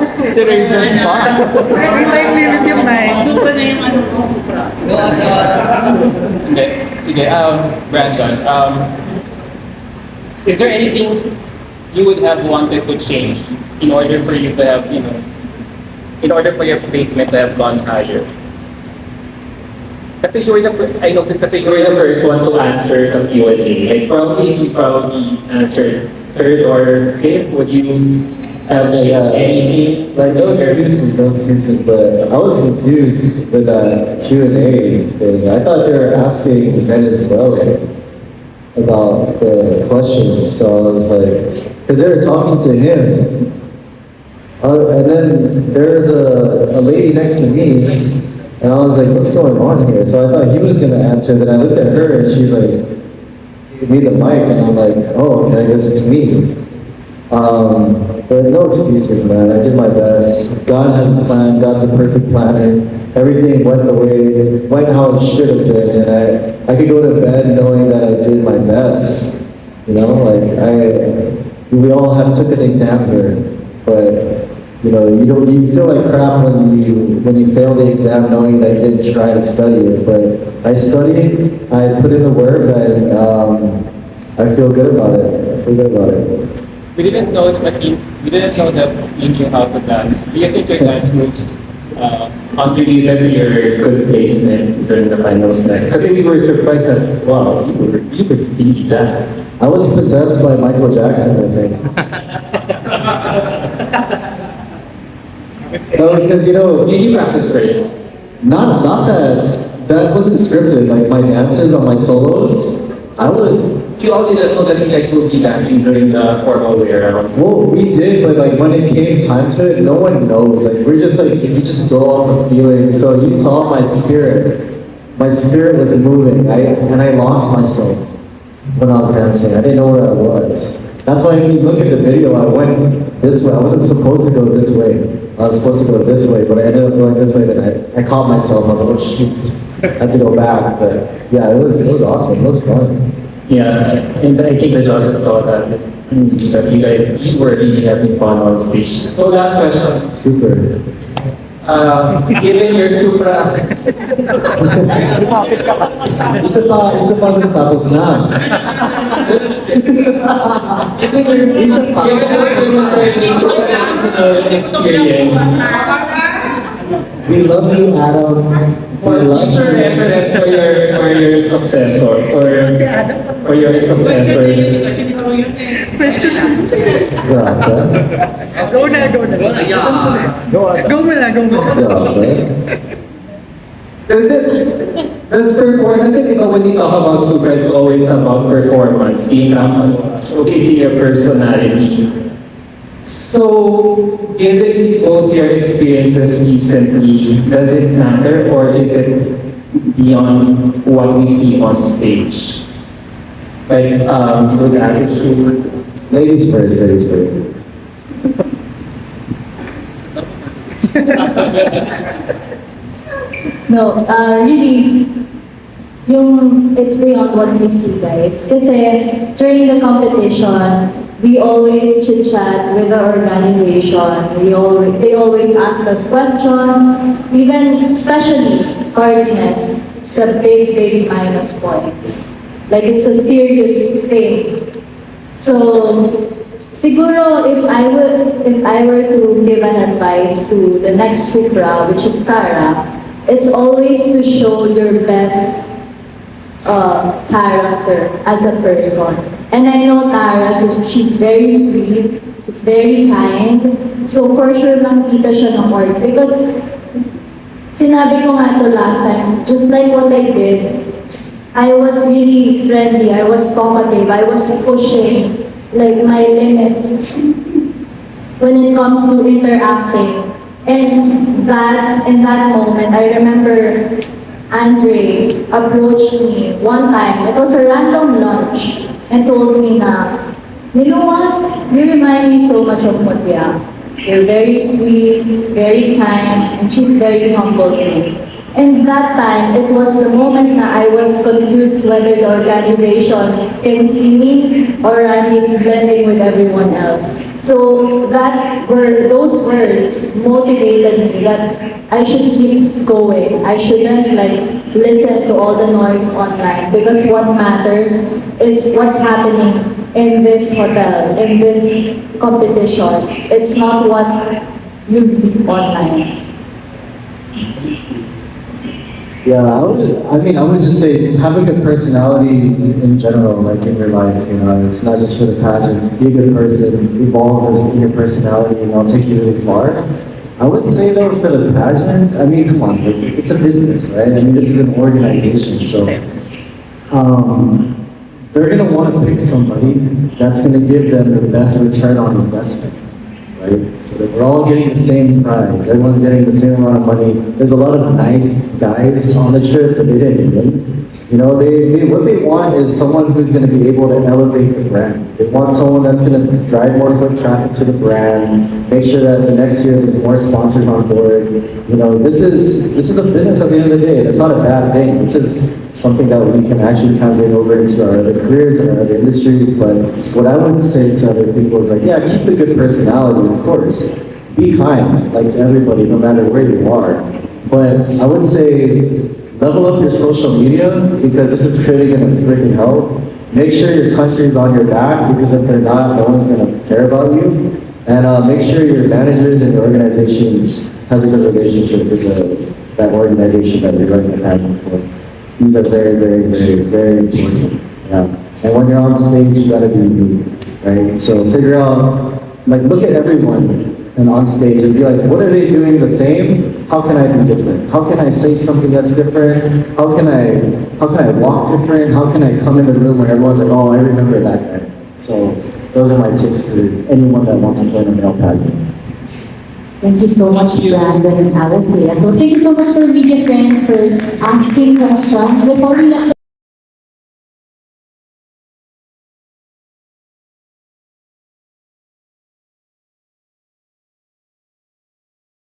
Si Raven pa. May time limit yung night. Supra na yung ano ko, supra. Hindi. Sige, Brandon, is there anything you would have wanted to change in order for you to have, in order for your placement to have gone higher? Kasi you were I noticed kasi you were the first one to answer the Q&A. Like probably if you probably answered third or fifth, would you have changed anything? Like, no excuses, but I was confused with that Q&A thing. I thought they were asking Venezuela about the question, so I was like, because they were talking to him. And then there was a lady next to me, and I was like, what's going on here? So I thought he was going to answer, then I looked at her, and she's like, give me the mic, and I'm like, oh, okay, I guess it's me. But no excuses, man. I did my best. God has a plan. God's a perfect planner. Everything went how it should have been, and I could go to bed knowing that I did my best. You know, like we all took an exam here, but you feel like crap when you fail the exam knowing that you didn't try to study it. But I studied. I put in the work, and I feel good about it. We didn't know that you knew how to dance. Do you think your dance moves contributed to your good placement during the finals night? Because we were surprised that, wow, you could beat that. I was possessed by Michael Jackson, I think. No, because You practice great. not that wasn't scripted. Like my dances on my solos, You all didn't know that you guys would be dancing during the formal wear. well, we did, but like when it came time to it, no one knows. Like we just go off of feeling. So you saw my spirit. My spirit was moving, and I lost myself when I was dancing. I didn't know where I was. That's why if you look at the video, I went this way. I wasn't supposed to go this way. I was supposed to go this way, but I ended up going this way. Then I caught myself. I was like, oh shoot, I had to go back. But yeah, it was awesome. It was fun. Yeah, and I think the judges saw that you were really having fun on stage. So last question. Super. Given your Supra, Isa pa din tapos na. given your Supranational experience, We love you, Adam. for future reference for your successor, for your successors. Kasi ni Karo yun eh. Question lang. Grabe. Go na. Yeah. Go mo na. Grabe. Kasi when we talk about Supra, it's always about performance, being showcasing your personality. So, given both your experiences recently, does it matter or is it beyond what we see on stage? Like, good attitude. Ladies first. No, really, it's beyond what you see, guys. Kasi during the competition, we always chit-chat with the organization. They always ask us questions, even especially hardiness. It's a big minus points. Like it's a serious thing. So, siguro if I were to give an advice to the next Supra, which is Tara, it's always to show your best character as a person. And I know Tara, so she's very sweet, she's very kind. So for sure makita siya ng org. Because sinabi ko nga to last time, just like what I did, I was really friendly, I was talkative, I was pushing like my limits when it comes to interacting. And in that moment, I remember Andre approached me one time. It was a random lunch and told me na, you know what? You remind me so much of Mutia. You're very sweet, very kind, and she's very humble too. And that time, it was the moment na I was confused whether the organization can see me or I'm just blending with everyone else. So those words motivated me that I should keep going. I shouldn't like listen to all the noise online because what matters is what's happening in this hotel, in this competition. It's not what you read online. Yeah, I would just say have a good personality in general, like in your life, you know, it's not just for the pageant. Be a good person, evolve in your personality, and it'll take you really far. I would say though, for the pageant, I mean, come on, like, it's a business, right? I mean, this is an organization, so they're gonna want to pick somebody that's gonna give them the best return on investment. Right? So that we're all getting the same prize. Everyone's getting the same amount of money. There's a lot of nice guys on the trip, but they didn't win. You know, what they want is someone who's going to be able to elevate the brand. They want someone that's going to drive more foot traffic to the brand, make sure that the next year there's more sponsors on board. You know, this is a business at the end of the day. That's not a bad thing. This is something that we can actually translate over into our other careers and our other industries. But what I would say to other people is like, yeah, keep the good personality, of course. Be kind, like to everybody, no matter where you are. But I would say level up your social media because this is really going to freaking help. Make sure your country's on your back because if they're not, no one's going to care about you. And make sure your managers and your organizations has a good relationship with that organization that you're running the pageant for. These are very, very, very, very important. Yeah. And when you're on stage, you gotta be you, right? So figure out, like, look at everyone and on stage and be like, what are they doing the same? How can I be different? How can I say something that's different? How can I walk different? How can I come in the room where everyone's like, oh, I remember that guy. So those are my tips for anyone that wants to join a male pageant. Thank you so much, Brandon and Alethea. So thank you so much to our media friends for asking questions. Before we